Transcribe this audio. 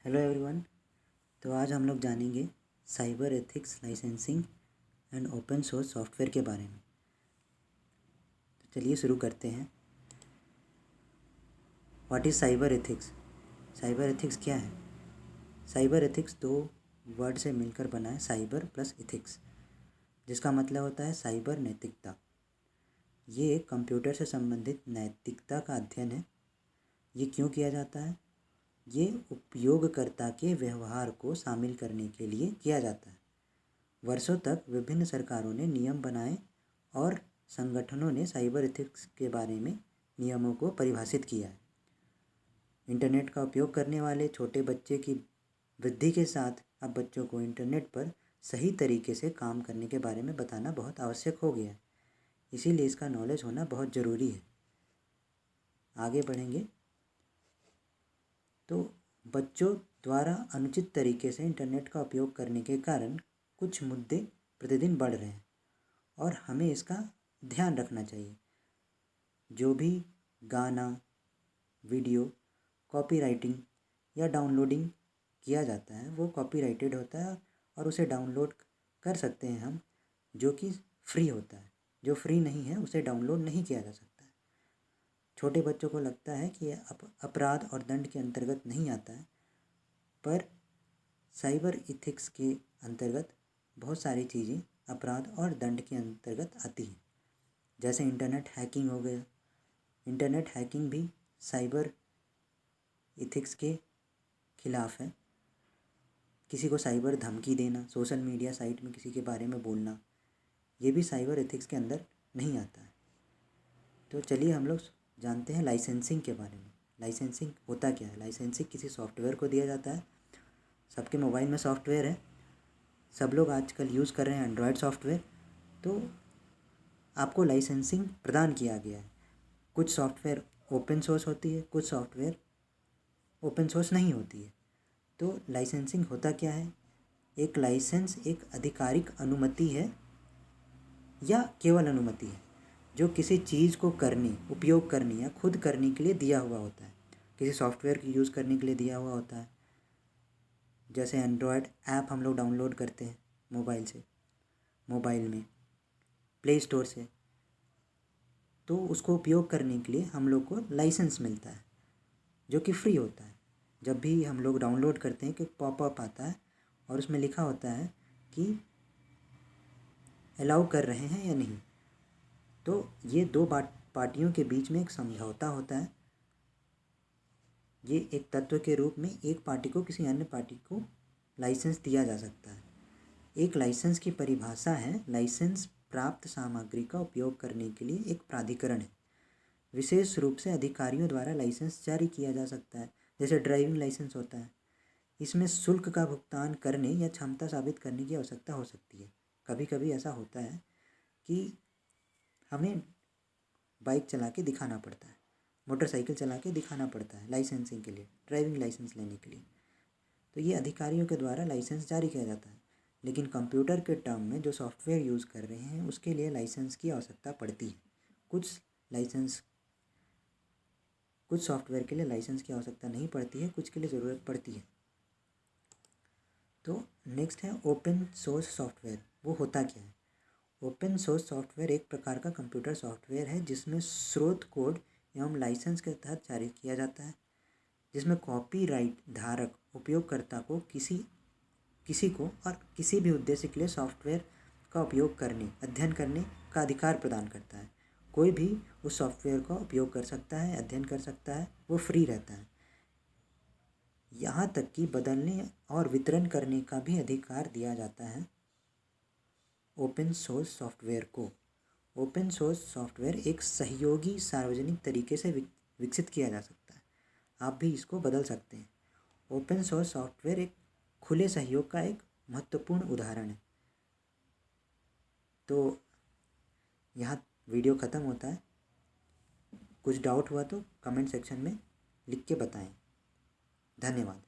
Hello everyone. तो आज हम लोग जानेंगे cyber ethics, licensing and open source software के बारे में। तो चलिए शुरू करते हैं। What is cyber ethics? Cyber ethics क्या है? साइबर एथिक्स दो वर्ड से मिलकर बना है, साइबर प्लस एथिक्स, जिसका मतलब होता है साइबर नैतिकता। ये एक कंप्यूटर से संबंधित नैतिकता का अध्ययन है। ये क्यों किया जाता है? ये उपयोगकर्ता के व्यवहार को शामिल करने के लिए किया जाता है। वर्षों तक विभिन्न सरकारों ने नियम बनाए और संगठनों ने साइबर एथिक्स के बारे में नियमों को परिभाषित किया है। इंटरनेट का उपयोग करने वाले छोटे बच्चे की वृद्धि के साथ अब बच्चों को इंटरनेट पर सही तरीके से काम करने के बारे में बताना बहुत आवश्यक हो गया है। इसीलिए इसका नॉलेज होना बहुत ज़रूरी है। आगे बढ़ेंगे तो बच्चों द्वारा अनुचित तरीके से इंटरनेट का उपयोग करने के कारण कुछ मुद्दे प्रतिदिन बढ़ रहे हैं और हमें इसका ध्यान रखना चाहिए। जो भी गाना, वीडियो कॉपीराइटिंग या डाउनलोडिंग किया जाता है वो कॉपीराइटेड होता है और उसे डाउनलोड कर सकते हैं हम, जो कि फ्री होता है। जो फ्री नहीं है उसे डाउनलोड नहीं किया जा सकता है। छोटे बच्चों को लगता है कि यह अपराध और दंड के अंतर्गत नहीं आता है, पर साइबर इथिक्स के अंतर्गत बहुत सारी चीज़ें अपराध और दंड के अंतर्गत आती हैं। जैसे इंटरनेट हैकिंग हो गया। इंटरनेट हैकिंग भी साइबर इथिक्स के खिलाफ है। किसी को साइबर धमकी देना, सोशल मीडिया साइट में किसी के बारे में बोलना, ये भी साइबर एथिक्स के अंदर नहीं आता है। तो चलिए हम लोग जानते हैं लाइसेंसिंग के बारे में। लाइसेंसिंग होता क्या है? लाइसेंसिंग किसी सॉफ्टवेयर को दिया जाता है। सबके मोबाइल में सॉफ्टवेयर है, सब लोग आजकल यूज़ कर रहे हैं एंड्रॉयड सॉफ्टवेयर। तो आपको लाइसेंसिंग प्रदान किया गया है। कुछ सॉफ्टवेयर ओपन सोर्स होती है, कुछ सॉफ्टवेयर ओपन सोर्स नहीं होती है। तो लाइसेंसिंग होता क्या है? एक लाइसेंस एक आधिकारिक अनुमति है या केवल अनुमति है जो किसी चीज़ को करने, उपयोग करने या खुद करने के लिए दिया हुआ होता है। किसी सॉफ्टवेयर की यूज़ करने के लिए दिया हुआ होता है। जैसे एंड्रॉयड ऐप हम लोग डाउनलोड करते हैं मोबाइल से, मोबाइल में प्ले स्टोर से, तो उसको उपयोग करने के लिए हम लोग को लाइसेंस मिलता है जो कि फ्री होता है। जब भी हम लोग डाउनलोड करते हैं कि पॉपअप आता है और उसमें लिखा होता है कि अलाउ कर रहे हैं या नहीं। तो ये दो पार्टियों के बीच में एक समझौता होता है। ये एक तत्व के रूप में एक पार्टी को किसी अन्य पार्टी को लाइसेंस दिया जा सकता है। एक लाइसेंस की परिभाषा है, लाइसेंस प्राप्त सामग्री का उपयोग करने के लिए एक प्राधिकरण है। विशेष रूप से अधिकारियों द्वारा लाइसेंस जारी किया जा सकता है। जैसे ड्राइविंग लाइसेंस होता है, इसमें शुल्क का भुगतान करने या क्षमता साबित करने की आवश्यकता हो सकती है। कभी कभी ऐसा होता है कि हमें बाइक चला के दिखाना पड़ता है, मोटरसाइकिल चला के दिखाना पड़ता है लाइसेंसिंग के लिए, ड्राइविंग लाइसेंस लेने के लिए। तो ये अधिकारियों के द्वारा लाइसेंस जारी किया जाता है। लेकिन कंप्यूटर के टर्म में जो सॉफ्टवेयर यूज़ कर रहे हैं उसके लिए लाइसेंस की आवश्यकता पड़ती है। कुछ सॉफ्टवेयर के लिए लाइसेंस की आवश्यकता नहीं पड़ती है, कुछ के लिए ज़रूरत पड़ती है। तो नेक्स्ट है ओपन सोर्स सॉफ्टवेयर। वो होता क्या है? ओपन सोर्स सॉफ्टवेयर एक प्रकार का कंप्यूटर सॉफ्टवेयर है जिसमें स्रोत कोड एवं लाइसेंस के तहत जारी किया जाता है, जिसमें कॉपीराइट धारक उपयोगकर्ता को किसी को और किसी भी उद्देश्य के लिए सॉफ्टवेयर का उपयोग करने, अध्ययन करने का अधिकार प्रदान करता है। कोई भी उस सॉफ्टवेयर का उपयोग कर सकता है, अध्ययन कर सकता है, वो फ्री रहता है। यहाँ तक कि बदलने और वितरण करने का भी अधिकार दिया जाता है ओपन सोर्स सॉफ्टवेयर को। ओपन सोर्स सॉफ्टवेयर एक सहयोगी सार्वजनिक तरीके से विकसित किया जा सकता है। आप भी इसको बदल सकते हैं। ओपन सोर्स सॉफ्टवेयर एक खुले सहयोग का एक महत्वपूर्ण उदाहरण है। तो यहाँ वीडियो ख़त्म होता है। कुछ डाउट हुआ तो कमेंट सेक्शन में लिख के बताएं। धन्यवाद।